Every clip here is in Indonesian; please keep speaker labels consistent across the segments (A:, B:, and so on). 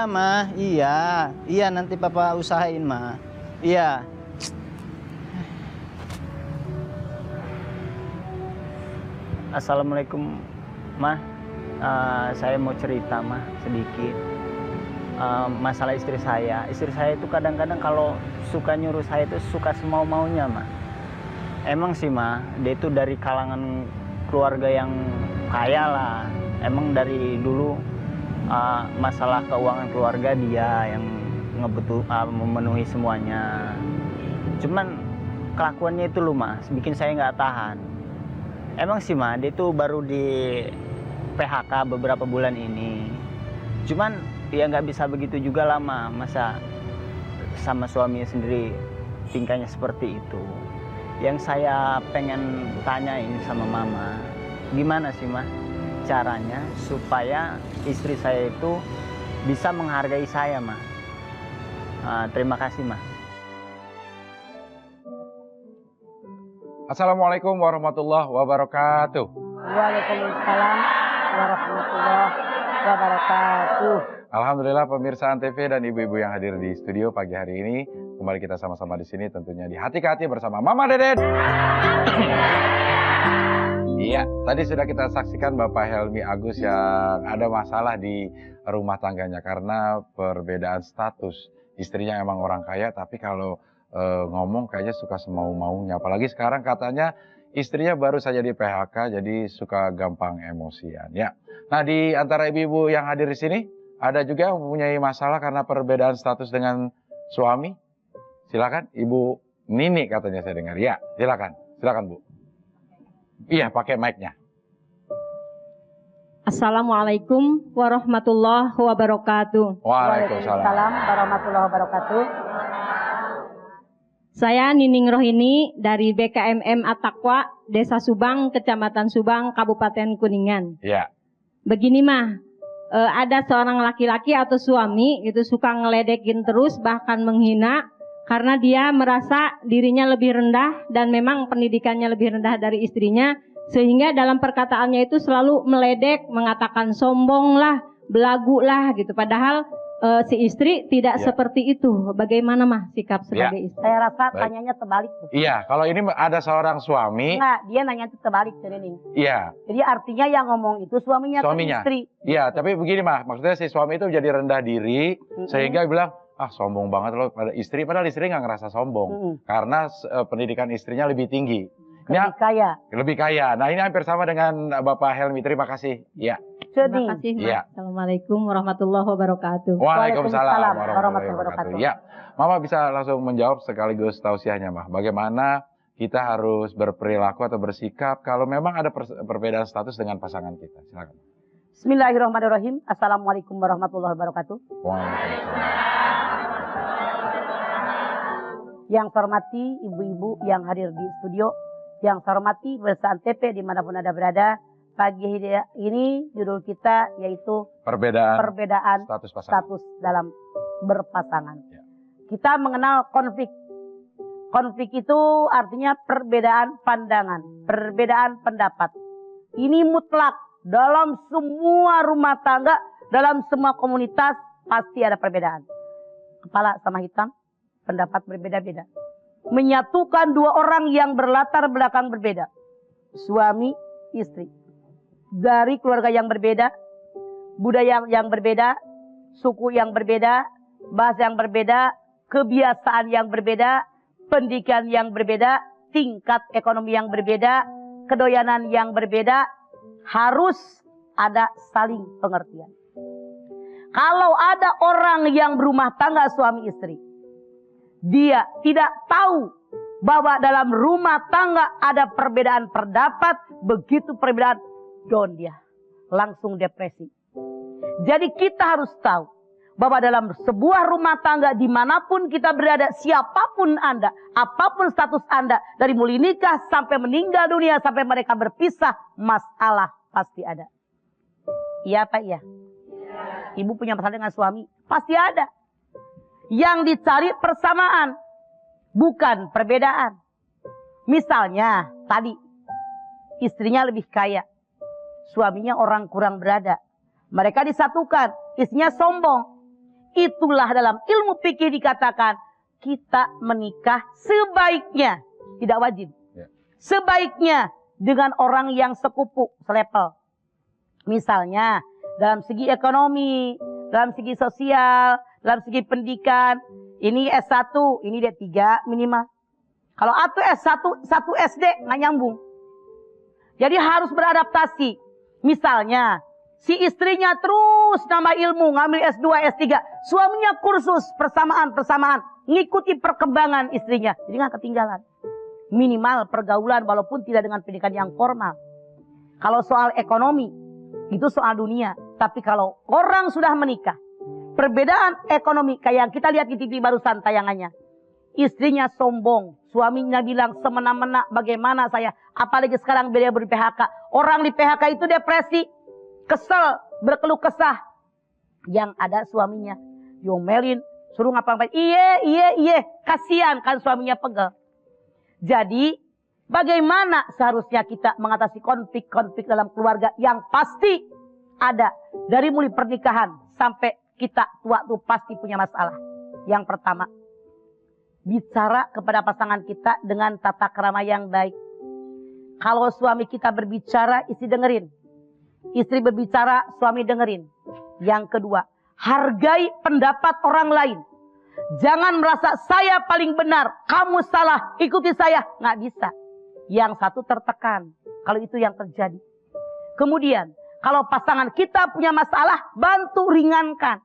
A: Iya, Ma. Iya. Iya, nanti Papa usahain, Ma. Iya. Assalamualaikum, Ma. Saya mau cerita, Ma, sedikit. Masalah istri saya. Istri saya itu kadang-kadang kalau suka nyuruh saya itu suka semau-maunya, Ma. Emang sih, Ma, dia itu dari kalangan keluarga yang kaya lah. Emang dari dulu masalah keuangan keluarga dia yang memenuhi semuanya. Cuman kelakuannya itu loh, Mas, bikin saya nggak tahan. Emang sih, Ma, dia itu baru di PHK beberapa bulan ini. Cuman ya nggak bisa begitu juga lama, masa sama suaminya sendiri tingkahnya seperti itu. Yang saya pengen tanya ini sama Mama, gimana sih, Ma, caranya supaya istri saya itu bisa menghargai saya, Ma? Terima kasih, Ma.
B: Assalamualaikum warahmatullahi wabarakatuh.
C: Waalaikumsalam warahmatullahi wabarakatuh.
B: Alhamdulillah pemirsa Antv dan ibu-ibu yang hadir di studio pagi hari ini, kembali kita sama-sama di sini tentunya di Hati ke Hati bersama Mama Deden. Iya, tadi sudah kita saksikan Bapak Helmi Agus yang ada masalah di rumah tangganya karena perbedaan status. Istrinya emang orang kaya, tapi kalau ngomong kayaknya suka semau-maunya. Apalagi sekarang katanya istrinya baru saja di PHK, jadi suka gampang emosian. Ya. Nah, di antara ibu-ibu yang hadir di sini, ada juga yang mempunyai masalah karena perbedaan status dengan suami. Silakan, Ibu Nini katanya saya dengar. Ya, silakan. Silakan, Bu. Iya, pakai mic-nya.
C: Assalamualaikum warahmatullahi wabarakatuh.
B: Waalaikumsalam
C: warahmatullahi wabarakatuh. Saya Nining Rohini dari BKMM At-Taqwa, Desa Subang, Kecamatan Subang, Kabupaten Kuningan.
B: Iya.
C: Begini, mah, ada seorang laki-laki atau suami itu suka ngeledekin terus, bahkan menghina, karena dia merasa dirinya lebih rendah dan memang pendidikannya lebih rendah dari istrinya, sehingga dalam perkataannya itu selalu meledek, mengatakan sombong lah, belagu lah gitu. Padahal si istri tidak seperti itu. Bagaimana, mah, sikap sebagai istri?
D: Saya rasa tanyanya terbalik tuh.
B: Iya, kalau ini ada seorang suami.
D: Enggak, dia nanya itu terbalik, Nining.
B: Iya.
D: Jadi artinya yang ngomong itu suaminya. Ke istri.
B: Iya, tapi begini, mah, maksudnya si suami itu jadi rendah diri, sehingga bilang, sombong banget loh pada istri, padahal istri nggak ngerasa sombong. Karena pendidikan istrinya lebih tinggi.
D: Lebih kaya.
B: Lebih kaya. Nah, ini hampir sama dengan Bapak Helmi. Terima kasih. Iya.
C: Terima kasih, Mas.
B: Ya.
C: Assalamualaikum warahmatullahi wabarakatuh.
B: Waalaikumsalam warahmatullahi wabarakatuh. Ya, Mama bisa langsung menjawab sekaligus tausiahnya, Mah. Bagaimana kita harus berperilaku atau bersikap kalau memang ada perbedaan status dengan pasangan kita. Silakan.
D: Bismillahirrahmanirrahim. Assalamualaikum warahmatullahi wabarakatuh.
B: Waalaikumsalam.
D: Yang saya hormati ibu-ibu yang hadir di studio, yang saya hormati pemirsa Antv dimanapun Anda berada. Pagi ini judul kita yaitu perbedaan status dalam berpasangan. Ya. Kita mengenal konflik. Konflik itu artinya perbedaan pandangan, perbedaan pendapat. Ini mutlak dalam semua rumah tangga, dalam semua komunitas pasti ada perbedaan. Kepala sama hitam, pendapat berbeda-beda. Menyatukan dua orang yang berlatar belakang berbeda. Suami, istri. Dari keluarga yang berbeda, budaya yang berbeda, suku yang berbeda, bahasa yang berbeda, kebiasaan yang berbeda, pendidikan yang berbeda, tingkat ekonomi yang berbeda, kedoyanan yang berbeda, harus ada saling pengertian. Kalau ada orang yang berumah tangga suami istri, dia tidak tahu bahwa dalam rumah tangga ada perbedaan pendapat, begitu perbedaan down dia, langsung depresi. Jadi kita harus tahu bahwa dalam sebuah rumah tangga dimanapun kita berada, siapapun Anda, apapun status Anda, dari mulai nikah sampai meninggal dunia, sampai mereka berpisah, masalah pasti ada. Iya Pak, iya? Ibu punya masalah dengan suami, pasti ada. Yang dicari persamaan, bukan perbedaan. Misalnya tadi, istrinya lebih kaya, suaminya orang kurang berada. Mereka disatukan, istrinya sombong. Itulah dalam ilmu fikih dikatakan kita menikah sebaiknya, tidak wajib.
B: Ya.
D: Sebaiknya dengan orang yang sekupu, selevel. Misalnya dalam segi ekonomi, dalam segi sosial, dalam segi pendidikan. Ini S1, ini D3 minimal. Kalau atau S1, satu SD nggak nyambung. Jadi harus beradaptasi. Misalnya, si istrinya terus nambah ilmu, ngambil S2, S3. Suaminya kursus persamaan, ngikuti perkembangan istrinya. Jadi nggak ketinggalan. Minimal pergaulan walaupun tidak dengan pendidikan yang formal. Kalau soal ekonomi, itu soal dunia. Tapi kalau orang sudah menikah, perbedaan ekonomi kayak yang kita lihat di TV barusan tayangannya. Istrinya sombong, suaminya bilang semena-mena bagaimana saya. Apalagi sekarang dia di PHK. Orang di PHK itu depresi, kesel, berkeluh kesah. Yang ada suaminya diomelin, suruh ngapa-ngapain. Iya, kasihan kan suaminya pegel. Jadi bagaimana seharusnya kita mengatasi konflik-konflik dalam keluarga yang pasti ada. Dari mulai pernikahan sampai kita tua tuh pasti punya masalah. Yang pertama, bicara kepada pasangan kita dengan tata krama yang baik. Kalau suami kita berbicara, istri dengerin. Istri berbicara, suami dengerin. Yang kedua, hargai pendapat orang lain. Jangan merasa saya paling benar, kamu salah, ikuti saya. Nggak bisa. Yang satu tertekan. Kalau itu yang terjadi. Kemudian, kalau pasangan kita punya masalah, bantu ringankan.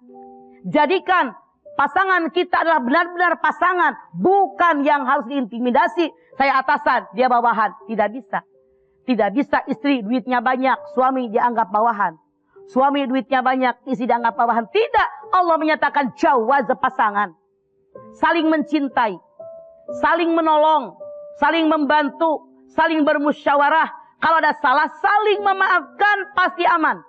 D: Jadikan pasangan kita adalah benar-benar pasangan. Bukan yang harus diintimidasi. Saya atasan, dia bawahan. Tidak bisa. Tidak bisa istri duitnya banyak, suami dianggap bawahan. Suami duitnya banyak, istri dianggap bawahan. Tidak. Allah menyatakan jawaz pasangan. Saling mencintai. Saling menolong. Saling membantu. Saling bermusyawarah. Kalau ada salah, saling memaafkan, pasti aman.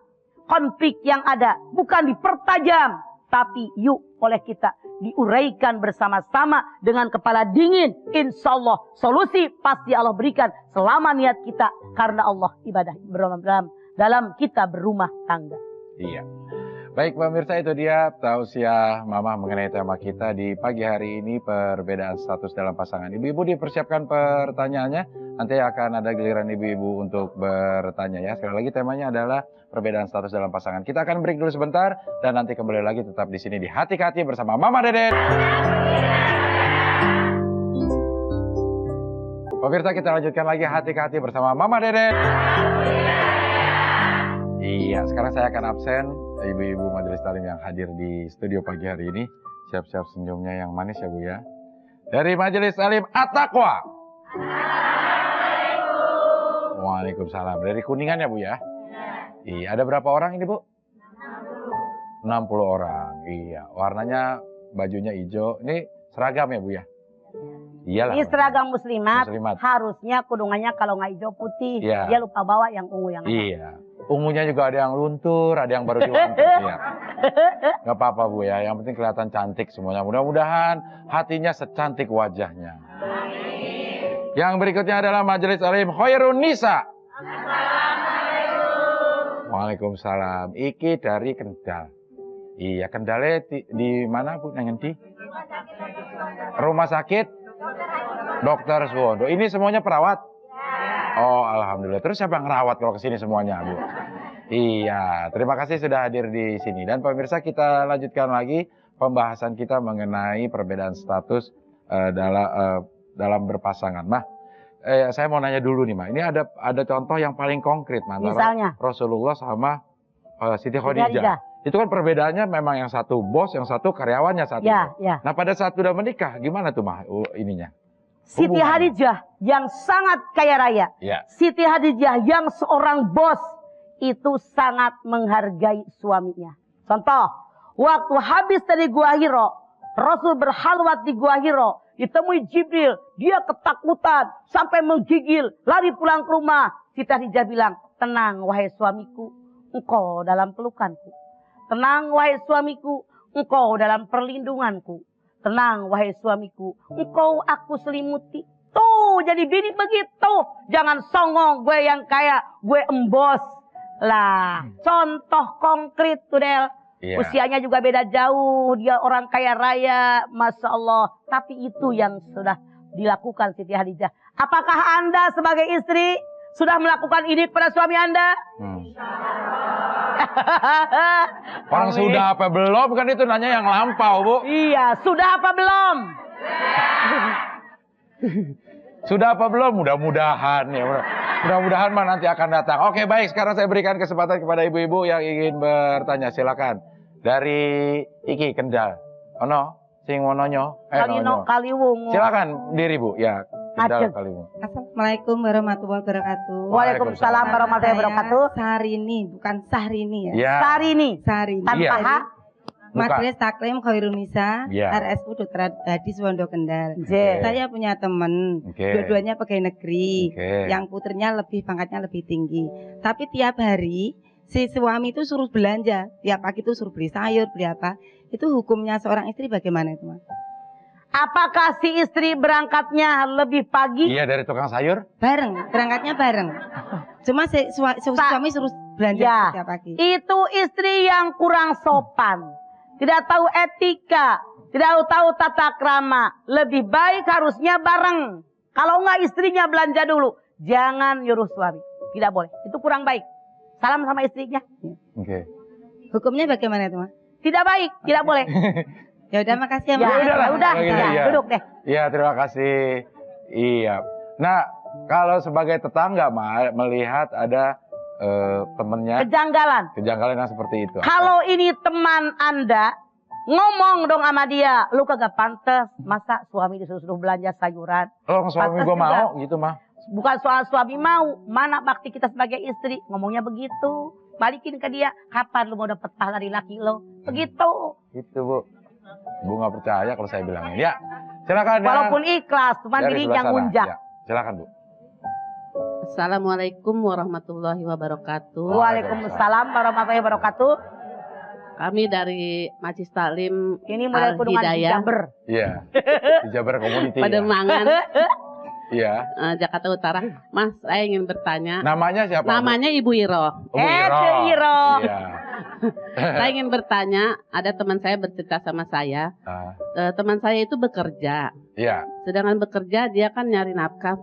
D: Konflik yang ada bukan dipertajam. Tapi yuk oleh kita diuraikan bersama-sama dengan kepala dingin. Insya Allah solusi pasti Allah berikan selama niat kita. Karena Allah ibadah dalam kita berumah tangga.
B: Iya. Baik pemirsa, itu dia tausiah Mama mengenai tema kita di pagi hari ini, perbedaan status dalam pasangan. Ibu-ibu dipersiapkan pertanyaannya. Nanti akan ada giliran ibu-ibu untuk bertanya ya. Sekali lagi temanya adalah perbedaan status dalam pasangan. Kita akan break dulu sebentar dan nanti kembali lagi tetap di sini di Hati ke Hati bersama Mama Deden. Pemirsa, kita lanjutkan lagi Hati ke Hati bersama Mama Deden. Iya, sekarang saya akan absen ibu-ibu majelis taklim yang hadir di studio pagi hari ini. Siap-siap senyumnya yang manis ya Bu ya. Dari majelis taklim At-Taqwa. Waalaikumsalam. Dari Kuningan ya Bu ya? Iya, ada berapa orang ini Bu? 60 orang. Iya, warnanya bajunya hijau. Ini seragam ya Bu ya? Iyalah. Ini
D: seragam muslimat. Harusnya kudungannya kalau nggak hijau putih.
B: Iya.
D: Dia lupa bawa yang ungu yang ada.
B: Iya. Ungunya juga ada yang luntur, ada yang baru diwantuk. Iya. Gak apa-apa Bu ya, yang penting kelihatan cantik semuanya. Mudah-mudahan hatinya secantik wajahnya. Amin. Yang berikutnya adalah Majelis Alim Khairun Nisa. Assalamualaikum. Waalaikumsalam. Iki dari Kendal. Iya, Kendalnya di mana Bu? Nanti? Rumah sakit Dr. Suwondo. Ini semuanya perawat? Oh, alhamdulillah. Terus siapa yang ngerawat kalau kesini semuanya, Bu? Iya, terima kasih sudah hadir di sini. Dan pemirsa, kita lanjutkan lagi pembahasan kita mengenai perbedaan status dalam berpasangan. Saya mau nanya dulu nih, Ma. Ini ada contoh yang paling konkret, antara
D: misalnya
B: Rasulullah sama Siti Khadijah. Itu kan perbedaannya memang yang satu bos, yang satu karyawannya saat itu.
D: Ya.
B: Nah, pada saat sudah menikah, gimana tuh, Ma, ininya?
D: Siti Khadijah yang sangat kaya raya.
B: Ya.
D: Siti Khadijah yang seorang bos itu sangat menghargai suaminya. Contoh, waktu habis dari Gua Hiro, Rasul berhalwat di Gua Hiro, ditemui Jibril, dia ketakutan sampai menggigil, lari pulang ke rumah. Siti Khadijah bilang, "Tenang wahai suamiku, engkau dalam pelukanku. Tenang wahai suamiku, engkau dalam perlindunganku. Tenang wahai suamiku, engkau aku selimuti." Tuh jadi bini begitu. Jangan songong, gue yang kaya, gue embos. Lah, contoh konkret tuh Del.
B: Iya.
D: Usianya juga beda jauh. Dia orang kaya raya, Masya Allah. Tapi itu yang sudah dilakukan Siti Hadijah. Apakah Anda sebagai istri sudah melakukan ini kepada suami Anda?
B: Orang
D: Amin.
B: sudah apa belum kan itu nanya yang lampau, Bu.
D: Iya, sudah apa belum?
B: Sudah apa belum? Mudah-mudahan ya. Mudah-mudahan mah nanti akan datang. Oke, baik. Sekarang saya berikan kesempatan kepada ibu-ibu yang ingin bertanya. Silakan. Dari Iki Kendal. Ono, sing mononyo.
D: Kalino Kaliwung.
B: Silakan diri, Bu. Ya, Kendal
D: Aceh.
B: Kaliwung.
E: Assalamualaikum warahmatullahi wabarakatuh.
D: Waalaikumsalam warahmatullahi wabarakatuh.
E: Sahrini, bukan Sahrini ya.
B: Ya.
D: Sarini.
E: Sahrini.
D: Tanpa
B: Iya.
D: H.
E: Majelis Taklim Khairunisa,
B: Iya.
E: RSU Dr. Hadis Wondo Kendal.
D: J.
E: Saya punya teman,
B: Oke.
E: dua-duanya pegawai negeri,
B: Oke.
E: yang putrinya pangkatnya lebih tinggi. Tapi tiap hari si suami itu suruh belanja, tiap pagi itu suruh beli sayur, beli apa. Itu hukumnya seorang istri bagaimana itu, Mas?
D: Apakah si istri berangkatnya lebih pagi?
B: Iya, dari tukang sayur.
E: Bareng, berangkatnya bareng. Cuma suami suruh belanja
D: Ya.
E: tiap pagi.
D: Itu istri yang kurang sopan. Tidak tahu etika. Tidak tahu tata krama. Lebih baik harusnya bareng. Kalau enggak istrinya belanja dulu. Jangan nyuruh suami. Tidak boleh. Itu kurang baik. Salam sama istrinya.
B: Oke.
E: Hukumnya bagaimana itu, Mas?
D: Tidak baik. Tidak boleh.
E: Ya udah, makasih ya,
D: Ya,
E: Mas.
B: udahlah,
D: udah.
B: kalau gitu,
D: Ya,
B: ya.
D: duduk deh.
B: Iya, terima kasih. Iya. Nah, kalau sebagai tetangga melihat ada temennya
D: Kejanggalan.
B: kejanggalan yang seperti itu.
D: Kalau ini teman Anda, ngomong dong sama dia. Lu kagak pantas. Masa suami disuruh belanja sayuran?
B: Kalau suami
D: pantas
B: gue mau
D: juga.
B: gitu mah.
D: Bukan soal suami mau. Mana bakti kita sebagai istri. Ngomongnya begitu. Balikin ke dia. Kapan lu mau dapet pahala dari laki lo? Begitu.
B: Gitu, Bu. Bu nggak percaya kalau saya bilangin. Ya, silakan. yang
D: Walaupun ikhlas. Cuman
B: dari
D: dirinya
B: sebelah sana.
D: ngunjak.
B: Ya, silakan, Bu.
F: Assalamualaikum warahmatullahi wabarakatuh.
D: Waalaikumsalam warahmatullahi wabarakatuh.
F: Kami dari Majelis Taklim
D: Ini mulai kudungan di
F: Al-Hidayah,
D: Jaber.
B: Iya. Di Jabar Community. Ya.
F: Pademangan,
B: Iya.
F: Jakarta Utara. Mas, saya ingin bertanya.
B: Namanya siapa? Bu?
F: Namanya Ibu Iro.
B: Oh, Bu Iro.
D: Cik Iro.
B: Iya.
F: Saya ingin bertanya, ada teman saya bercerita sama saya.
B: Ah,
F: Teman saya itu bekerja.
B: Iya.
F: Sedangkan bekerja dia kan nyari nafkah.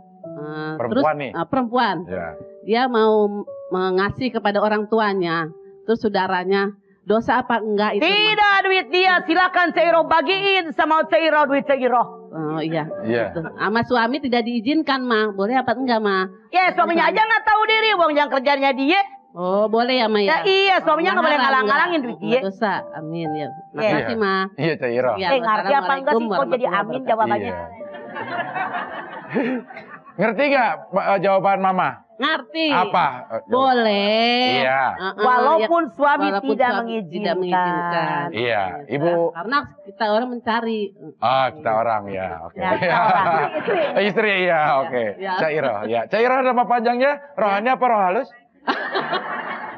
B: Perempuan nih.
F: Perempuan.
B: Iya.
F: Dia mau mengasih kepada orang tuanya. Terus saudaranya. Dosa apa enggak itu? Mas?
D: Tidak duit dia. Silakan Cik Iro bagiin sama Cik Iro duit Cik Iro.
F: Oh iya.
B: Iya.
F: Tuh. Sama suami tidak diizinkan, Ma. Boleh apa enggak, Ma?
D: Ya suaminya aja nggak tahu diri. Wong yang kerjanya dia.
F: Oh, boleh ya, Ma
D: Ya
F: ya?
D: iya suaminya nggak boleh
F: Ngelarang,
D: ngalang-ngalangin
F: enggak?
D: duit dia.
F: Enggak dosa. Amin ya. Makasih, Ma.
B: Iya, Cairo.
F: Ya,
D: Ngerti apa enggak sih kok jadi amin jawabannya?
B: Iya. Ngerti nggak jawaban Mama?
F: Ngerti.
B: Apa?
F: Boleh.
B: Iya.
D: Walaupun suami
F: Walaupun
D: tidak
F: suami tidak mengizinkan.
B: Iya, Ibu.
F: Karena kita orang mencari.
B: Ah, kita orang ya, oke.
D: Ya, kita orang.
B: Istri ya, oke.
F: Ya.
B: Cairo, ya. Cairo nama panjangnya, rohani apa roh halus?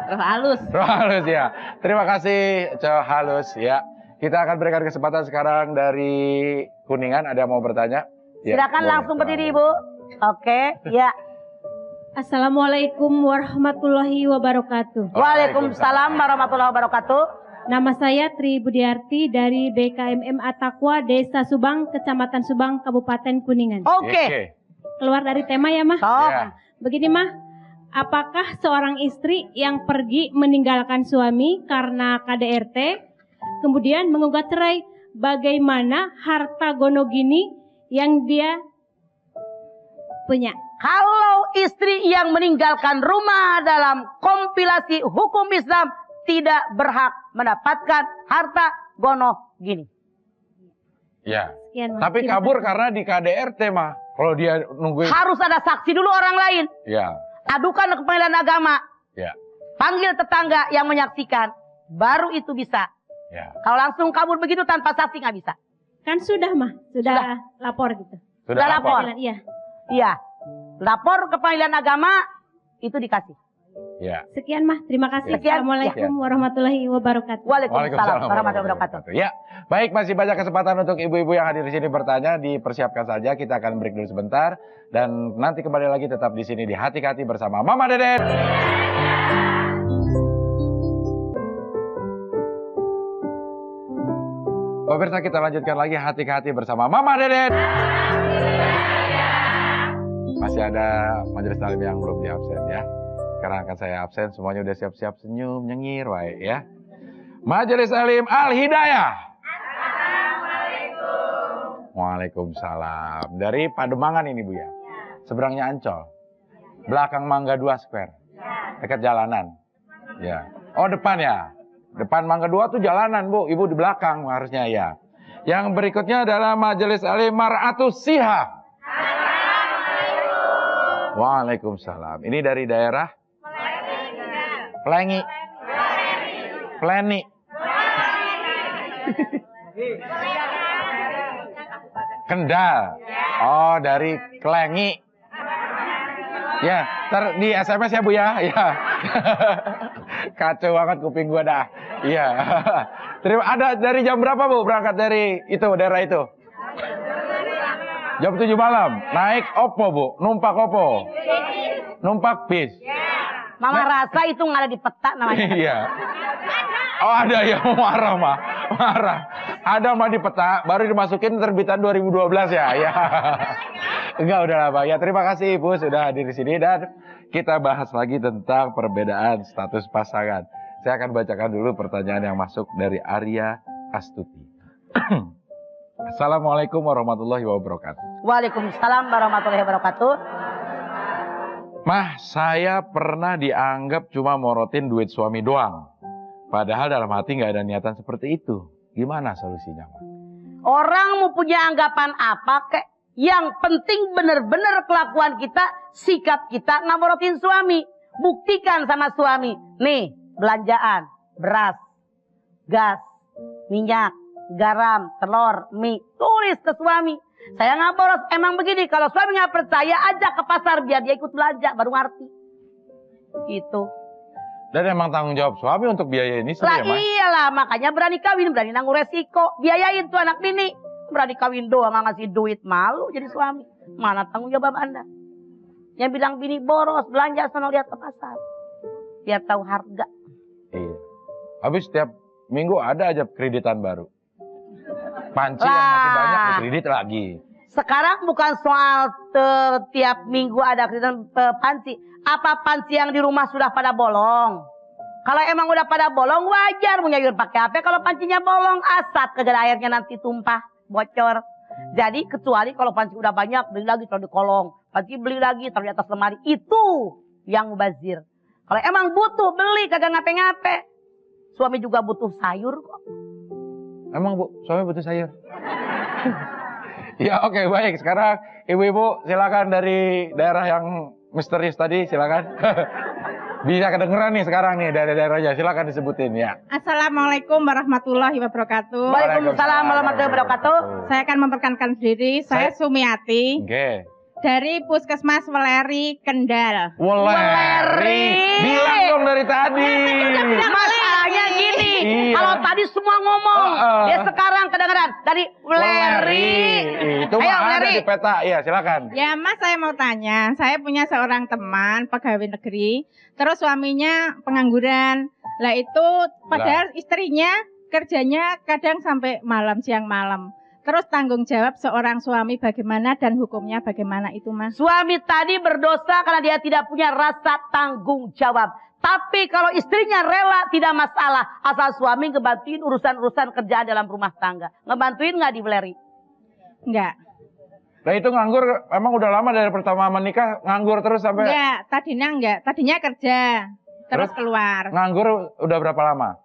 F: Roh halus.
B: Roh halus ya. Terima kasih, Coh halus ya. Kita akan berikan kesempatan sekarang dari Kuningan. Ada yang mau bertanya? Ya,
D: Silakan
B: boleh.
D: langsung berdiri Ibu. Oke, ya.
G: Assalamualaikum warahmatullahi wabarakatuh.
D: Waalaikumsalam warahmatullahi wabarakatuh.
G: Nama saya Tri Budiarti dari BKMM Atakwa, Desa Subang, Kecamatan Subang, Kabupaten Kuningan.
D: Oke.
G: Keluar dari tema ya, Mah.
D: So,
B: Ya.
G: Begini, Mah. Apakah seorang istri yang pergi meninggalkan suami karena KDRT, kemudian menggugat cerai, bagaimana harta gonogini yang dia punya?
D: kalau istri yang meninggalkan rumah dalam kompilasi hukum Islam tidak berhak mendapatkan harta gono gini.
B: Ya.
G: Sekian, Mah.
B: Tapi
G: Terima
B: kabur
G: kasih.
B: karena di KDRT mah. Kalau dia nungguin.
D: Harus ada saksi dulu orang lain.
B: Ya.
D: Adukan ke pengadilan agama.
B: Ya.
D: Panggil tetangga yang menyaksikan. Baru itu bisa.
B: Ya.
D: Kalau langsung kabur begitu tanpa saksi nggak bisa.
G: Kan sudah, Mah. Sudah lapor gitu.
D: Sudah lapor.
G: Iya.
D: Iya. Lapor ke pengadilan agama itu dikasih.
B: Ya.
G: Sekian, Mah. Terima kasih.
D: Sekian.
G: Assalamualaikum warahmatullahi wabarakatuh.
D: Waalaikumsalam warahmatullahi wabarakatuh.
B: Ya, baik, masih banyak kesempatan untuk ibu-ibu yang hadir di sini bertanya. Dipersiapkan saja, kita akan break dulu sebentar dan nanti kembali lagi tetap di sini di Hati-Hati bersama Mama Deden. Pemirsa, kita lanjutkan lagi hati ke hati bersama Mama Deden. Masih ada majelis taklim yang belum di absen ya. Sekarang akan saya absen, semuanya udah siap-siap senyum, nyengir, wae ya. Majelis Taklim Al-Hidayah. Assalamualaikum. Waalaikumsalam. Dari Pademangan ini Bu ya? Seberangnya Ancol. Belakang Mangga 2 Square. Dekat jalanan. Ya. Oh, depan ya. Depan Mangga 2 tuh jalanan, Bu. Ibu di belakang harusnya ya. Yang berikutnya adalah Majelis Taklim Mar'atus Shihab. Waalaikumsalam. Ini dari daerah Pelengi. Pleni. Kendal. Oh, dari Kelengi. Ya, di SMS ya Bu ya. Ya. Kacau banget kuping gua dah. Iya. Ada dari jam berapa Bu berangkat dari itu daerah itu? Jam 7 malam. Naik opo Bu? Numpak opo? Numpak bis.
D: Mama rasa itu nggak ada di peta namanya.
B: Iya. Oh ada yang marah mah. Marah. Ada mah di peta baru dimasukin terbitan 2012 ya. Ya. Enggak udah lah Pak. Ya terima kasih Ibu sudah hadir di sini dan kita bahas lagi tentang perbedaan status pasangan. Saya akan bacakan dulu pertanyaan yang masuk dari Arya Astuti. Assalamualaikum warahmatullahi wabarakatuh.
D: Waalaikumsalam warahmatullahi wabarakatuh.
B: Mah, saya pernah dianggap cuma morotin duit suami doang. Padahal dalam hati nggak ada niatan seperti itu. Gimana solusinya, Mah?
D: Orang mau punya anggapan apa kek? Yang penting benar-benar kelakuan kita, sikap kita nggak morotin suami. Buktikan sama suami. Nih, belanjaan, beras, gas, minyak, garam, telur, mie. Tulis ke suami. Saya nggak boros. Emang begini, kalau suami nggak percaya, ajak ke pasar biar dia ikut belanja, baru ngerti. Gitu.
B: Dan emang tanggung jawab suami untuk biaya ini
D: Lah
B: ya, Mah?
D: iyalah, makanya berani kawin, berani nanggung resiko. Biayain tuh anak bini. Berani kawin doang, nggak ngasih duit, malu jadi suami. Mana tanggung jawab Anda? Yang bilang bini boros, belanja sono lihat ke pasar. Biar tahu harga.
B: Iya. Habis setiap minggu ada aja kreditan baru. Panci yang masih banyak dikredit lagi.
D: Sekarang bukan soal tiap minggu ada kreditan panci. Apa panci yang di rumah sudah pada bolong? Kalau emang udah pada bolong wajar mau nyayur pakai apa? Kalau pancinya bolong asap kagak airnya nanti tumpah bocor. Jadi kecuali kalau panci udah banyak beli lagi taruh di kolong. Panci beli lagi taruh di atas lemari. Itu yang mubazir. Kalau emang butuh beli kagak ngape-ngape. Suami juga butuh sayur kok.
B: Emang Bu, suami butuh sayur? Ya oke, baik. Sekarang ibu-ibu silakan dari daerah yang misterius tadi silakan. Bisa kedengeran nih sekarang nih dari daerahnya. Silakan disebutin ya.
H: Assalamualaikum warahmatullahi wabarakatuh.
D: Waalaikumsalam warahmatullahi wabarakatuh.
H: Saya akan memperkenalkan diri. Saya Sumiati.
B: Oke.
H: Dari Puskesmas Weleri, Kendal.
B: Weleri. Bilang dong dari tadi.
D: Masalahnya gini,
B: Iya.
D: kalau tadi semua ngomong, dia sekarang kedengeran dari Weleri.
B: Itu mah ada di peta. Iya, silakan.
H: Ya Mas, saya mau tanya. Saya punya seorang teman pegawai negeri. Terus suaminya pengangguran. Lah itu padahal istrinya kerjanya kadang sampai malam, siang malam. Terus tanggung jawab seorang suami bagaimana dan hukumnya bagaimana itu Mas?
D: Suami tadi berdosa karena dia tidak punya rasa tanggung jawab. Tapi kalau istrinya rela tidak masalah. Asal suami ngebantuin urusan-urusan kerjaan dalam rumah tangga. Ngebantuin nggak di Weleri?
H: Enggak.
B: Nah itu nganggur emang udah lama dari pertama menikah nganggur terus sampai?
H: Enggak, tadinya enggak. Tadinya kerja. Terus keluar.
B: Nganggur udah berapa lama?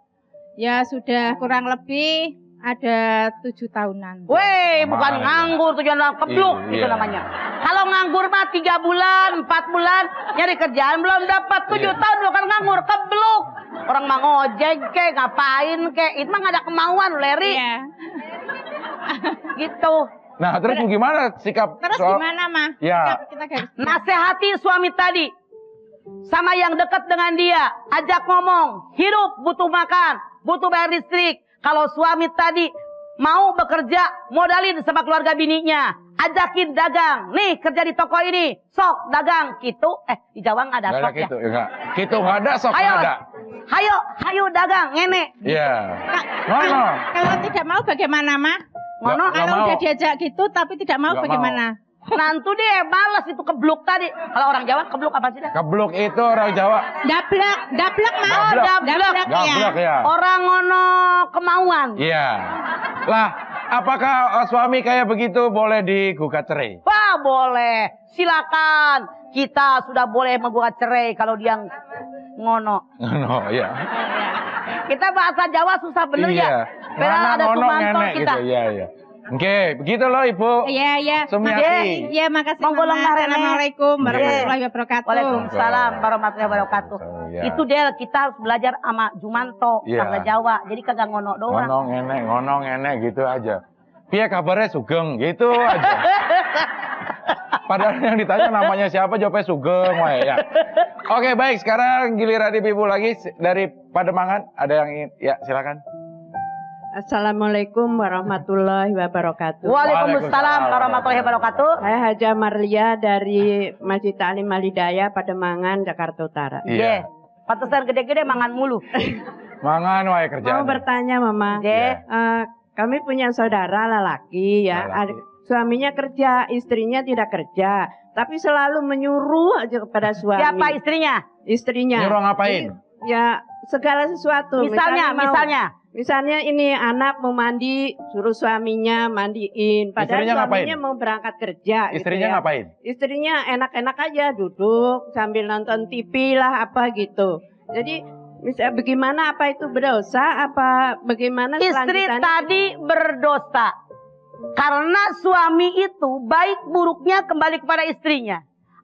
H: Ya sudah kurang lebih ada 7 tahunan.
D: Weh, bukan nganggur, tujuan kebluk gitu
B: Iya.
D: namanya. Kalau nganggur mah 3 bulan, 4 bulan, nyari kerjaan belum dapat 7 tahun bukan nganggur, kebluk. Orang mah ngojek kek, ngapain kek, itu mah nggak ada kemauan, Leri.
H: Iya.
D: Gitu.
B: Nah terus gimana sikap?
H: Terus gimana mah?
B: Ya.
H: Kita garis.
D: Nasihati suami tadi. Sama yang dekat dengan dia. Ajak ngomong. Hidup butuh makan. Butuh bayar listrik. Kalau suami tadi mau bekerja. Modalin sama keluarga bininya. Ajakin dagang. Nih kerja di toko ini. Sok dagang. Gitu. Di Jawa nggak ada sok ya.
B: Gitu nggak ada sok
D: Ayo.
B: nggak ada.
D: hayo dagang, ngene.
B: Iya. Ngono.
H: Kalau tidak mau bagaimana, Mah?
D: Ngono,
H: Kalau
B: mau.
H: udah diajak gitu tapi tidak mau
B: Nggak
H: bagaimana?
D: Nanti deh balas itu kebluk tadi. Kalau orang Jawa kebluk apa sih dah?
B: Kebluk itu orang Jawa.
H: Dablek, Mah.
B: Gablek.
H: ya.
B: Gablek ya.
D: Orang ngono kemauan.
B: Iya. Lah, apakah suami kayak begitu boleh digugat cerai?
D: Wah, boleh. Silakan. Kita sudah boleh menggugat cerai kalau dia ngono.
B: Ngono, iya.
D: Kita bahasa Jawa susah bener
B: Iya.
D: ya. Beda
B: Mana
D: ada
B: ngono
D: Sumanto
B: nenek
D: kita.
B: gitu. Iya, iya. Oke, begitu loh Ibu.
H: Iya.
B: Sumiati.
H: Iya, makasih
D: Monggo
H: Mama.
D: lenggah, Rene.
H: Assalamualaikum
B: Iya.
H: warahmatullahi wabarakatuh.
D: Waalaikumsalam warahmatullahi wabarakatuh.
B: Iya.
D: Itu dia kita harus belajar sama Jumanto,
B: Iya.
D: bahasa Jawa. Jadi kagak ngono doang.
B: Ngono ngenek gitu aja. Piye kabarnya Sugeng gitu aja. Padahal yang ditanya namanya siapa jawabnya Sugeng wae ya. Oke, baik, sekarang giliran Ibu lagi dari Pademangan. Ada yang ingin? Ya, silakan.
I: Assalamualaikum warahmatullahi wabarakatuh.
D: Waalaikumsalam warahmatullahi wabarakatuh.
I: Saya Haja Marlia dari Masjid Ta'lim Al Hidayah Pademangan, Jakarta Utara.
B: Iya.
D: Pantesan gede-gede mangan mulu.
B: Mangan wae kerjaan.
I: Mau bertanya Mama,
D: Iya.
I: kami punya saudara lelaki ya, suaminya kerja, istrinya tidak kerja, tapi selalu menyuruh aja kepada suami.
D: Siapa istrinya?
I: Istrinya.
B: Nyuruh ngapain?
I: Ya segala sesuatu. Misalnya ini anak mau mandi, suruh suaminya mandiin. Padahal
B: Istrinya
I: suaminya
B: ngapain?
I: mau berangkat kerja.
B: Istrinya
I: gitu ya.
B: ngapain?
I: Istrinya enak-enak aja duduk sambil nonton TV lah apa gitu. Jadi misalnya bagaimana, apa itu berdosa, apa bagaimana
D: Istri
I: selanjutannya?
D: tadi berdosa. Karena suami itu baik buruknya kembali kepada istrinya.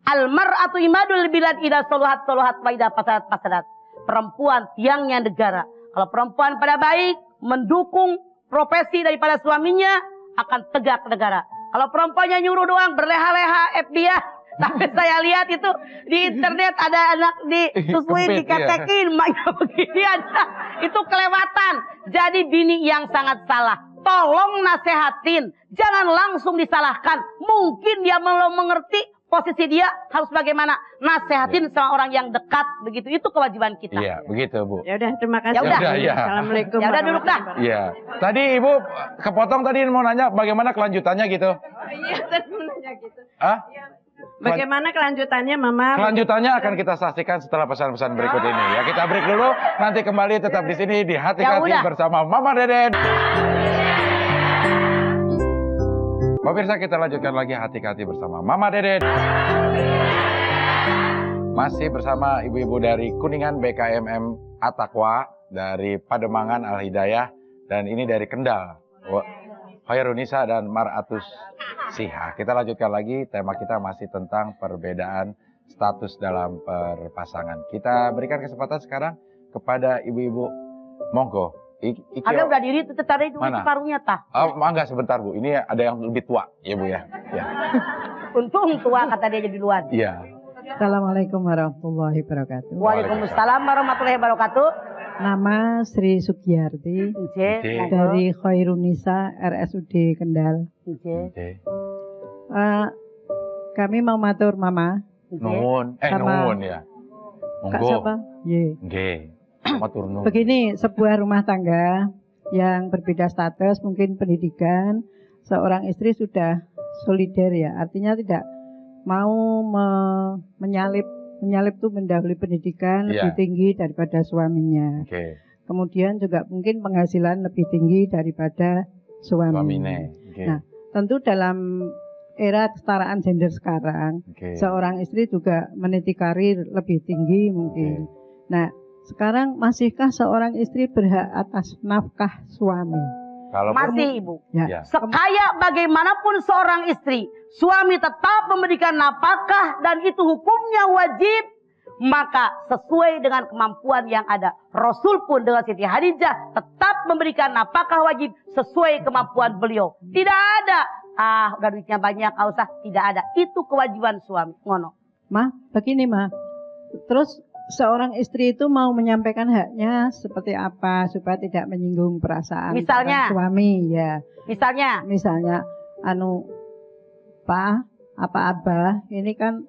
D: Almar'atu imadul bilad idza saluhat wa idza fasadat. Perempuan tiangnya negara. Kalau perempuan pada baik, mendukung profesi daripada suaminya, akan tegak negara. Kalau perempuannya nyuruh doang, berleha-leha, dia. Sampai saya lihat itu di internet ada anak disusuin,
B: Kempit,
D: diketekin, maknya begini aja. Itu kelewatan. Jadi bini yang sangat salah. Tolong nasehatin, jangan langsung disalahkan. Mungkin dia belum mengerti posisi dia harus bagaimana. Nasehatin sama orang yang dekat, begitu. Itu kewajiban kita.
B: Iya, begitu Bu.
I: Ya udah, terima kasih.
D: Ya udah.
B: Ya.
I: Assalamualaikum.
D: Ya udah, duduk dah.
B: Iya. Tadi Ibu kepotong tadi mau nanya bagaimana kelanjutannya gitu.
I: Iya, tadi mau nanya gitu.
B: Hah?
I: Bagaimana kelanjutannya Mama?
B: Kelanjutannya akan kita saksikan setelah pesan-pesan berikut ini. Ya, kita break dulu. Nanti kembali tetap di sini di Hati-Hati
D: Ya udah.
B: bersama Mama Deden. Pemirsa, kita lanjutkan lagi Hati-Hati bersama Mama Deden. Masih bersama ibu-ibu dari Kuningan BKMM At-Taqwa, dari Pademangan Al Hidayah, dan ini dari Kendal, Khairunisa dan Mar'atus Siha. Kita lanjutkan lagi, tema kita masih tentang perbedaan status dalam perpasangan. Kita berikan kesempatan sekarang kepada ibu-ibu. Monggo.
D: Ada udah diri itu tadi itu
B: Mana?
D: parunya tah.
B: Oh, enggak, sebentar Bu. Ini ada yang lebih tua, ya Bu ya. Ya.
D: Untung tua kata dia jadi duluan.
B: Iya.
J: Assalamualaikum warahmatullahi wabarakatuh.
D: Waalaikumsalam warahmatullahi wabarakatuh.
J: Nama Sri Sugiyarti dari Khairunisa RSUD Kendal. Kami mau matur Mama.
B: Nuhun,
J: Sama
B: nuhun ya.
J: Kak
B: Monggo.
J: siapa? Ye.
B: Nggih. Matur nuwun.
J: Begini, sebuah rumah tangga yang berbeda status, mungkin pendidikan, seorang istri sudah solider ya, artinya tidak mau menyalip itu mendahului pendidikan lebih tinggi daripada suaminya. Kemudian juga mungkin penghasilan lebih tinggi daripada suaminya. Nah, tentu dalam era kesetaraan gender sekarang, seorang istri juga meniti karir lebih tinggi mungkin. Nah, sekarang masihkah seorang istri berhak atas nafkah suami?
D: Masih Ibu.
J: Ya.
D: Sekaya bagaimanapun seorang istri, suami tetap memberikan nafkah dan itu hukumnya wajib. Maka sesuai dengan kemampuan yang ada. Rasul pun dengan Siti Khadijah tetap memberikan nafkah wajib sesuai kemampuan beliau. Tidak ada, udah duitnya banyak, usah. Tidak ada. Itu kewajiban suami. Ngono.
J: Ma, begini Ma. Terus seorang istri itu mau menyampaikan haknya seperti apa supaya tidak menyinggung perasaan
D: misalnya
J: suami ya.
D: Misalnya
J: Pak, apa Abah, ini kan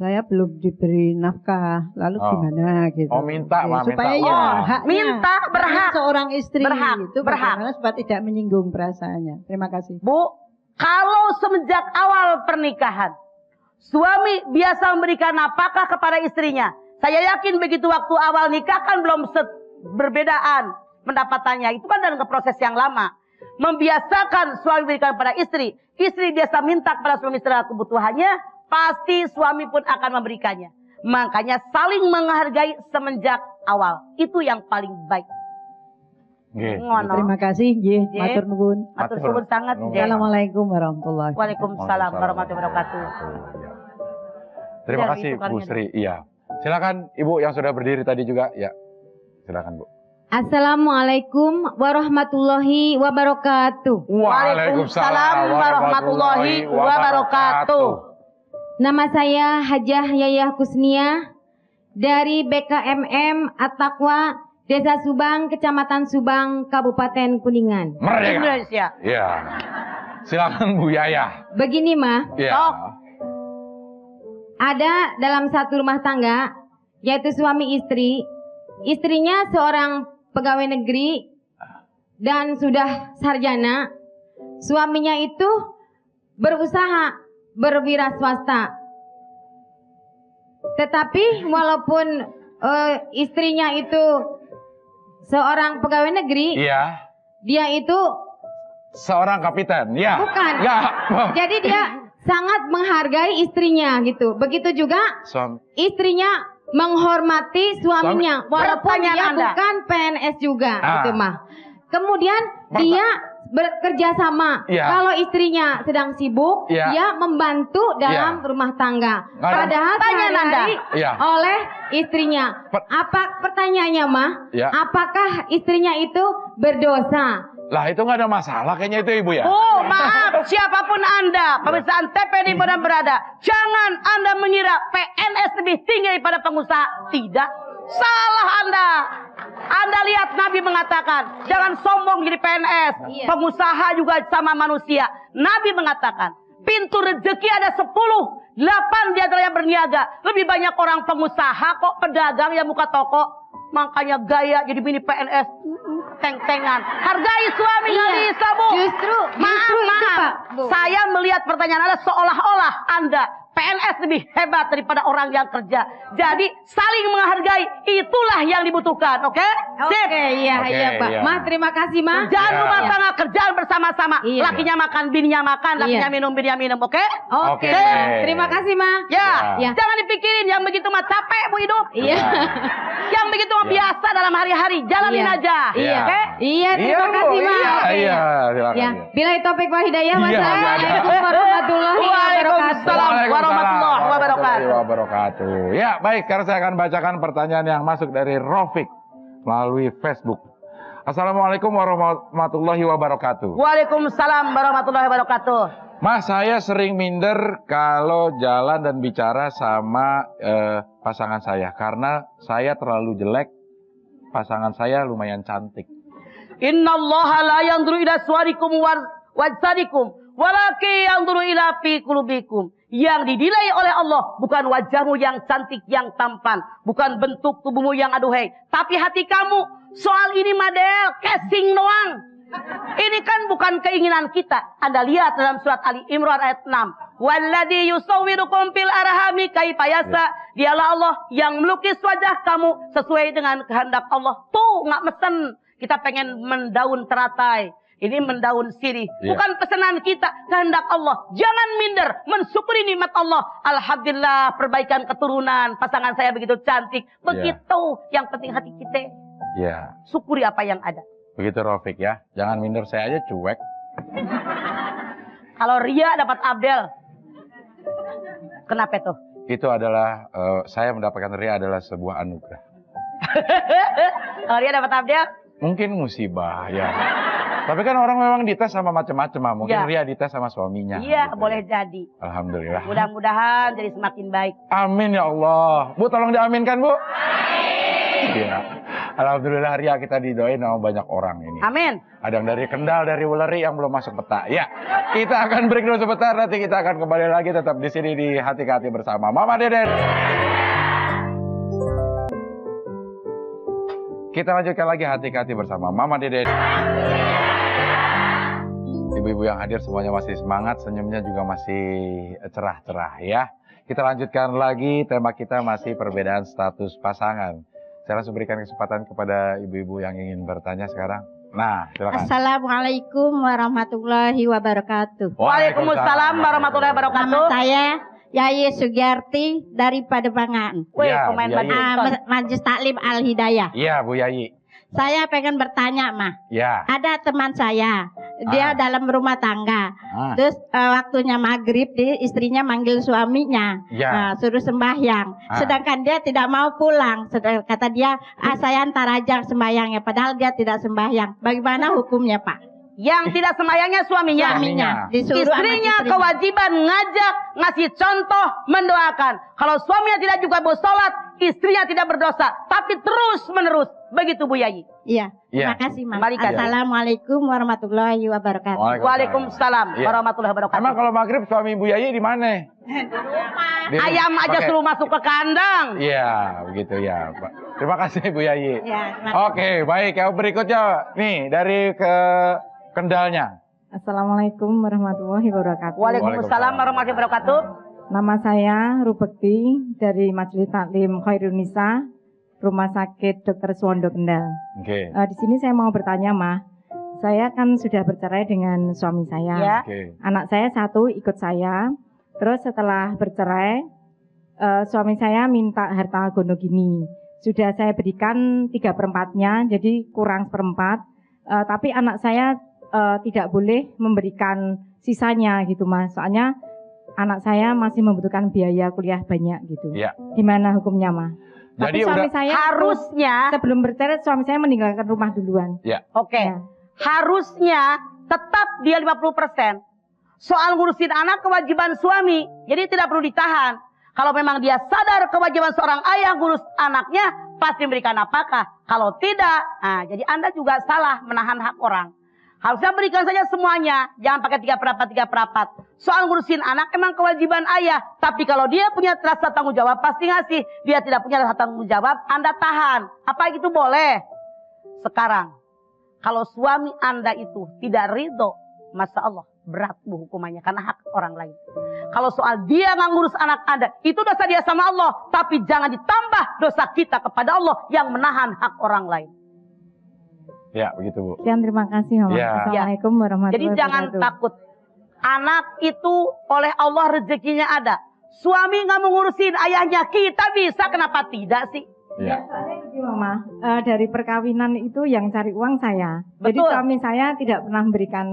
J: saya belum diberi nafkah, lalu gimana gitu.
B: Oh minta,
J: Ya, supaya
B: minta
J: ya
B: uang.
J: haknya,
D: Minta, berhak.
J: haknya seorang istri
D: Berhak,
J: itu
D: berhak.
J: bagaimana supaya tidak menyinggung perasaannya. Terima kasih.
D: Bu, kalau semenjak awal pernikahan, suami biasa memberikan nafkah kepada istrinya. Saya yakin begitu waktu awal nikah kan belum berbedaan pendapatannya. Itu kan dalam proses yang lama. Membiasakan suami memberikan kepada istri. Istri biasa minta kepada suami setelah kebutuhannya. Pasti suami pun akan memberikannya. Makanya saling menghargai semenjak awal. Itu yang paling baik. Ngono.
J: Terima kasih, nggih. Matur nuwun.
D: Matur suwun sangat.
J: Assalamualaikum warahmatullahi wabarakatuh.
D: Waalaikumsalam warahmatullahi wabarakatuh.
B: Terima kasih Bu Sri. Iya. Silakan Ibu yang sudah berdiri tadi juga. Ya. Silakan Bu.
K: Assalamualaikum warahmatullahi wabarakatuh.
D: Waalaikumsalam warahmatullahi wabarakatuh.
K: Nama saya Hajah Yayah Kusnia dari BKMM At-Taqwa Desa Subang, Kecamatan Subang, Kabupaten Kuningan.
B: Merdeka.
D: Indonesia.
B: Iya. Silakan Bu Yayah.
K: Begini mah,
B: Iya.
K: ada dalam satu rumah tangga yaitu suami istri. Istrinya seorang pegawai negeri dan sudah sarjana. Suaminya itu berusaha berwira swasta. Tetapi walaupun istrinya itu seorang pegawai negeri,
B: Iya.
K: dia itu
B: Seorang kapiten. Ya.
K: bukan.
B: Ya.
K: Jadi dia sangat menghargai istrinya gitu. Begitu juga istrinya menghormati suaminya, walaupun
D: Pertanyaan
K: dia
D: Anda.
K: bukan PNS juga,
B: Ah.
K: gitu mah. Kemudian dia bekerja sama.
B: Iya.
K: Kalau istrinya sedang sibuk,
B: Iya.
K: dia membantu dalam rumah tangga. Padahal
D: Pertanyaan Anda.
K: sehari-hari
B: Iya.
K: oleh istrinya. Apa pertanyaannya mah?
B: Iya.
K: Apakah istrinya itu berdosa?
B: Lah itu nggak ada masalah kayaknya itu Ibu ya.
D: Oh maaf, siapapun Anda, pemirsa Antv di mana berada, jangan Anda mengira PNS lebih tinggi daripada pengusaha. Tidak, salah Anda. Anda lihat Nabi mengatakan, jangan sombong jadi PNS.
K: Iya.
D: Pengusaha juga sama manusia. Nabi mengatakan, pintu rezeki ada 10, 8 di antaranya berniaga. Lebih banyak orang pengusaha kok, pedagang yang buka toko. Makanya gaya jadi bini PNS, teng-tengan. Hargai suami nggak
K: Iya.
D: bisa, Bu.
K: Justru
D: Maaf.
K: itu, Pak, Bu.
D: Saya melihat pertanyaan Anda seolah-olah Anda PNS lebih hebat daripada orang yang kerja. Jadi saling menghargai, itulah yang dibutuhkan, oke? Sip.
K: Oke, iya,
B: Oke,
K: iya, Pak.
B: iya.
K: Mah, terima kasih, Mah.
D: Jangan
B: Iya.
D: rumah tangga kerjaan bersama-sama.
K: Iya.
D: Lakinya makan, bininya makan, lakinya
K: Iya.
D: minum, bininya minum, oke?
K: Oke.
B: Oke.
K: Terima kasih, Mah.
D: Ya,
K: Ya.
D: jangan dipikirin yang begitu mah capek Bu hidup.
K: Iya.
D: Yang begitu mah biasa dalam hari-hari, jalanin
K: Iya.
D: aja.
B: Iya.
D: Oke?
K: Iya, terima
B: Bu.
K: kasih, Mah.
B: Iya,
K: Oke.
B: iya. Silakan.
K: Ya, bila topik wal hidayah.
B: Iya,
K: Wassalamualaikum warahmatullahi wabarakatuh.
D: Waalaikumsalam warahmatullahi wabarakatuh.
B: Ya, baik. Sekarang saya akan bacakan pertanyaan yang masuk dari Rofik melalui Facebook. Assalamualaikum warahmatullahi wabarakatuh.
D: Waalaikumsalam warahmatullahi wabarakatuh.
B: Mas, saya sering minder kalau jalan dan bicara sama pasangan saya karena saya terlalu jelek, pasangan saya lumayan cantik.
D: Innallaha la yanzuru ila suwarikum wajsadikum walakin yanzuru ila fi qulubikum. Yang dinilai oleh Allah bukan wajahmu yang cantik, yang tampan, bukan bentuk tubuhmu yang aduhai, tapi hati kamu. Soal ini model casing doang. Ini kan bukan keinginan kita. Anda lihat dalam surat Ali Imran ayat 6. Walladzi yusawwirukum fil arhami kaifa yasha. Dialah Allah yang melukis wajah kamu sesuai dengan kehendak Allah. Tuh, nggak mesen. Kita pengen mendaun teratai. Ini mendaun sirih. Bukan pesanan kita, kehendak Allah. Jangan minder, mensyukuri nikmat Allah. Alhamdulillah, perbaikan keturunan. Pasangan saya begitu cantik. Begitu, yang penting hati kita.
B: Ya.
D: Syukuri apa yang ada.
B: Begitu Rofik ya. Jangan minder, saya aja cuek.
D: Kalau Ria dapat Abdel. Kenapa tuh?
B: Itu adalah, saya mendapatkan Ria adalah sebuah anugerah.
D: Kalau Ria dapat Abdel?
B: Mungkin musibah ya. Tapi kan orang memang dites sama macam-macam. Mungkin
D: Ya.
B: Ria dites sama suaminya.
D: Iya,
B: gitu
D: boleh
B: ya.
D: jadi.
B: Alhamdulillah.
D: Mudah-mudahan jadi semakin baik.
B: Amin ya Allah. Bu, tolong diaminkan, Bu. Amin. Ya. Alhamdulillah Ria, kita didoain sama banyak orang ini.
D: Amin.
B: Ada yang dari Kendal, dari Wuleri yang belum masuk peta. Ya, kita akan break dulu sebentar. Nanti kita akan kembali lagi tetap di sini di Hati ke Hati bersama Mama Deden. Kita lanjutkan lagi Hati ke Hati bersama Mama Deden. Ibu-ibu yang hadir semuanya masih semangat, senyumnya juga masih cerah-cerah ya. Kita lanjutkan lagi, tema kita masih perbedaan status pasangan. Saya langsung berikan kesempatan kepada ibu-ibu yang ingin bertanya sekarang. Nah, silakan.
L: Assalamualaikum warahmatullahi wabarakatuh.
D: Waalaikumsalam warahmatullahi wabarakatuh.
L: Nama saya Yayi Sugiarti dari Pademangan.
D: Wih, pemain badminton.
L: Majelis Taklim Al Hidayah.
B: Iya, Bu Yayi.
L: Saya pengen bertanya, Mah.
B: Ya.
L: Ada teman saya, dia dalam rumah tangga. Terus waktunya maghrib, istrinya manggil suaminya, suruh sembahyang. Sedangkan dia tidak mau pulang. Kata dia, saya antar aja sembahyangnya. Padahal dia tidak sembahyang. Bagaimana hukumnya, Pak?
D: Yang tidak sembahyangnya suaminya. Istrinya kewajiban ngajak, ngasih contoh, mendoakan. Kalau suaminya tidak juga bersolat, istrinya tidak berdosa, tapi terus menerus. Begitu Bu Yayi.
L: Iya. Terima kasih, Mas.
D: Kembalikan.
L: Assalamualaikum warahmatullahi wabarakatuh.
D: Waalaikumsalam warahmatullahi wabarakatuh.
B: Emang kalau maghrib suami Bu Yayi di mana?
D: Ayam aja suruh masuk ke kandang.
B: Iya, begitu ya, Pak. Terima kasih Bu Yayi.
L: Ya,
B: Oke, baik. Yang berikutnya nih dari ke Kendalnya.
M: Assalamualaikum warahmatullahi wabarakatuh.
D: Waalaikumsalam warahmatullahi wabarakatuh.
M: Nama saya Rubekti dari Majelis Taklim Khairun Nisa, Rumah Sakit Dr. Suwondo Kendal.
B: Oke.
M: Di sini saya mau bertanya, Mah. Saya kan sudah bercerai dengan suami saya.
D: Ya.
M: Anak saya satu ikut saya. Terus setelah bercerai, suami saya minta harta gono gini. Sudah saya berikan 3/4-nya, jadi kurang 1/4. Tapi anak saya tidak boleh memberikan sisanya gitu, Mas. Soalnya anak saya masih membutuhkan biaya kuliah banyak gitu.
B: Iya.
M: Gimana hukumnya, Mah?
B: Jadi
M: tapi suami saya
D: harusnya
M: sebelum bercerai suami saya meninggalkan rumah duluan.
B: Ya.
D: Oke. Harusnya tetap dia 50%. Soal ngurusin anak kewajiban suami, jadi tidak perlu ditahan. Kalau memang dia sadar kewajiban seorang ayah ngurus anaknya, pasti memberikan nafkah. Kalau tidak, jadi Anda juga salah menahan hak orang. Harusnya berikan saja semuanya, jangan pakai 3/4. Soal ngurusin anak emang kewajiban ayah, tapi kalau dia punya rasa tanggung jawab pasti ngasih. Dia tidak punya rasa tanggung jawab, Anda tahan. Apa itu boleh? Sekarang, kalau suami Anda itu tidak ridho, Masya Allah, berat bu hukumannya karena hak orang lain. Kalau soal dia nggak ngurus anak Anda, itu dosa dia sama Allah, tapi jangan ditambah dosa kita kepada Allah yang menahan hak orang lain.
M: Ya, begitu Bu. Sekian, terima kasih, Mama.
B: Ya.
M: Assalamualaikum warahmatullahi
D: Jadi jangan takut. Anak itu oleh Allah rezekinya ada. Suami nggak mengurusin ayahnya, kita bisa, kenapa tidak sih?
M: Ya. Mama, dari perkawinan itu yang cari uang saya. Jadi
D: Betul.
M: suami saya tidak pernah memberikan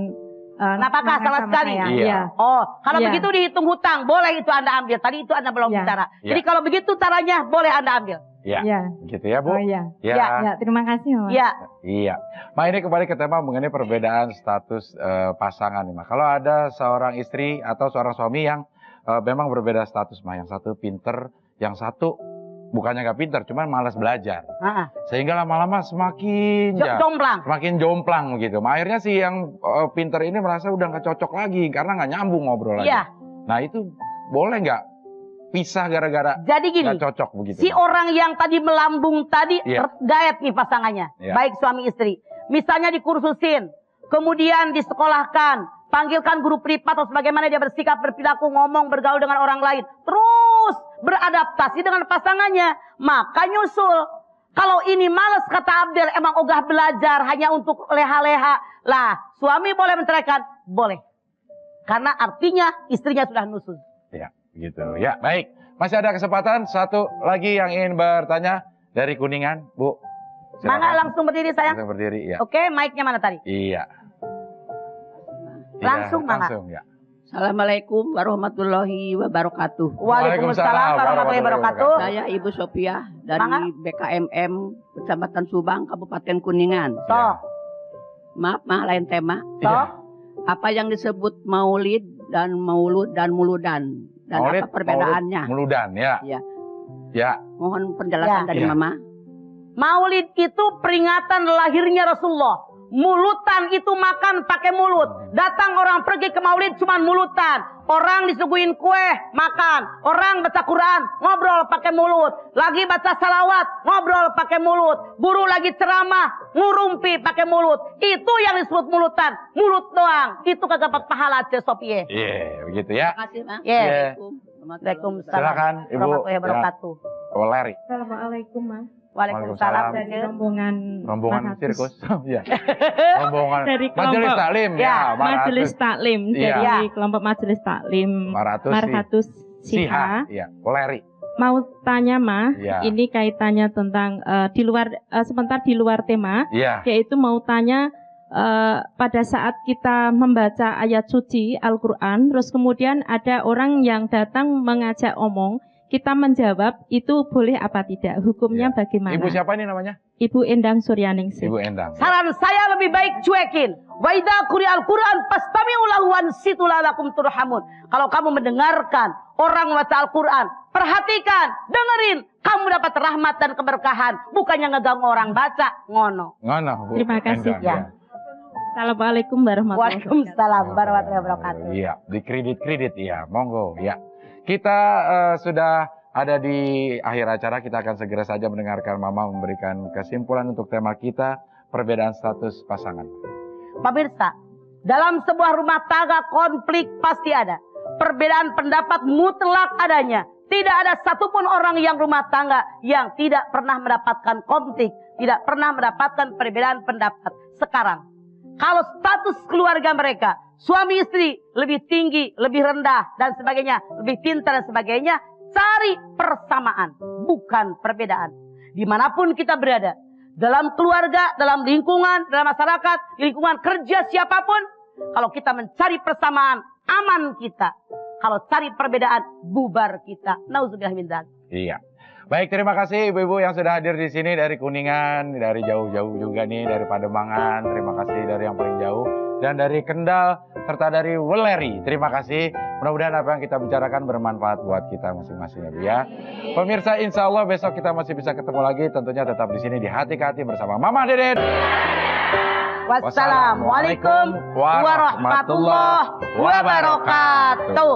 D: nafkah sama sekali.
M: Iya.
D: Oh, kalau
M: Iya.
D: begitu dihitung hutang, boleh itu Anda ambil. Tadi itu Anda belum bicara.
B: Iya.
D: Jadi kalau begitu caranya, boleh Anda ambil.
B: Iya.
M: Iya.
B: Gitu ya, Bu.
M: Oh iya.
B: Ya.
M: Ya, terima kasih, Mama.
D: Iya.
B: Iya. Ma, ini kembali ke tema mengenai perbedaan status pasangan nih, Ma. Kalau ada seorang istri atau seorang suami yang memang berbeda status, Ma. Yang satu pinter, yang satu bukannya nggak pinter, cuman malas belajar. Sehingga lama-lama semakin
D: jomplang.
B: Semakin jomplang begitu. Ma, akhirnya si yang pinter ini merasa udah nggak cocok lagi karena nggak nyambung ngobrol lagi.
D: Iya.
B: Nah, itu boleh nggak pisah gara-gara
D: Jadi gini,
B: nggak cocok begitu?
D: si orang yang tadi melambung tadi
B: Iya.
D: gaet nih pasangannya,
B: Iya.
D: baik suami istri. Misalnya dikursusin, kemudian disekolahkan, panggilkan guru privat atau sebagaimana dia bersikap, berperilaku, ngomong, bergaul dengan orang lain, terus beradaptasi dengan pasangannya, maka nyusul. Kalau ini males kata Abdel, emang ogah belajar hanya untuk leha-leha, lah suami boleh menceraikan, boleh, karena artinya istrinya sudah nusul.
B: Ya, gitu. Ya, baik. Masih ada kesempatan satu lagi yang ingin bertanya dari Kuningan, Bu. Silakan.
D: Mangga langsung berdiri sayang.
B: Langsung berdiri, ya.
D: Oke, mic-nya mana tadi?
B: Iya.
D: Langsung,
B: iya,
D: Mangga.
B: langsung, ya.
I: Assalamualaikum warahmatullahi wabarakatuh.
D: Waalaikumsalam warahmatullahi wabarakatuh.
I: Saya Ibu Sophia dari
D: Mangga.
I: BKMM Kecamatan Subang, Kabupaten Kuningan.
D: Toh.
I: Maaf, lain tema.
D: Toh.
I: Apa yang disebut maulid dan maulud dan muludan? Dan
B: Maulid,
I: apa perbedaannya?
B: Muludan, ya.
I: Ya.
B: Ya.
I: Mohon penjelasan dari
B: Ya.
I: Mama.
D: Maulid itu peringatan lahirnya Rasulullah. Mulutan itu makan pakai mulut. Datang orang pergi ke maulid cuma mulutan. Orang disuguhin kue, makan. Orang baca Quran, ngobrol pakai mulut. Lagi baca salawat, ngobrol pakai mulut. Guru lagi ceramah, ngurumpi pakai mulut. Itu yang disebut mulutan. Mulut doang. Itu kagak dapat pahala, Ce Sopie.
B: Iya, begitu ya.
D: Terima kasih, Bang.
B: Iya.
D: Waalaikumsalam.
B: Silakan, Ibu.
D: Warahmatullahi wabarakatuh.
B: Waleri.
G: Assalamualaikum, Ma.
D: Waalaikumsalam.
G: Dari rombongan
B: sirkus. Ya. Rombongan
G: dari
B: Majelis Taklim ya,
G: Majelis Taklim dari
B: Iya.
G: kelompok Majelis Taklim Marhatus Siha.
B: Iya, Waleri.
G: Mau tanya, Ma,
B: Iya.
G: ini kaitannya tentang di luar sebentar di luar tema,
B: Iya.
G: yaitu mau tanya pada saat kita membaca ayat suci Al-Quran, terus kemudian ada orang yang datang mengajak omong, kita menjawab itu boleh apa tidak? Hukumnya bagaimana?
B: Ibu siapa ini namanya?
G: Ibu Endang Suryaningsih.
B: Ibu Endang.
D: Saran saya lebih baik cuekin. Wa idza quri'al Qur'an fastami'u lahu wansitu la'allakum turhamun. Kalau kamu mendengarkan orang membaca Al-Qur'an, perhatikan, dengerin, kamu dapat rahmat dan keberkahan, bukannya ngeganggu orang baca, ngono.
B: Ngono, Bu.
G: Terima kasih.
B: Endang, ya.
G: Assalamualaikum warahmatullahi wabarakatuh.
D: Waalaikumsalam warahmatullahi wabarakatuh.
B: Iya, di kredit ya, monggo ya. Kita sudah ada di akhir acara, kita akan segera saja mendengarkan Mama memberikan kesimpulan untuk tema kita, perbedaan status pasangan.
D: Pemirsa, dalam sebuah rumah tangga konflik pasti ada. Perbedaan pendapat mutlak adanya. Tidak ada satupun orang yang rumah tangga yang tidak pernah mendapatkan konflik, tidak pernah mendapatkan perbedaan pendapat. Sekarang, kalau status keluarga mereka, suami istri lebih tinggi, lebih rendah, dan sebagainya, lebih pintar dan sebagainya, cari persamaan, bukan perbedaan. Dimanapun kita berada, dalam keluarga, dalam lingkungan, dalam masyarakat, di lingkungan kerja siapapun, kalau kita mencari persamaan, aman kita. Kalau cari perbedaan, bubar kita. Nauzubillah min dzalik.
B: Iya. Baik, terima kasih ibu-ibu yang sudah hadir di sini dari Kuningan, dari jauh-jauh juga nih, dari Pademangan. Terima kasih dari yang paling jauh. Dan dari Kendal, serta dari Weleri. Terima kasih. Mudah-mudahan apa yang kita bicarakan bermanfaat buat kita masing-masing ya Bu ya. Pemirsa, insya Allah besok kita masih bisa ketemu lagi. Tentunya tetap di sini di Hati ke Hati bersama Mama Deden.
D: Wassalamualaikum warahmatullahi wabarakatuh.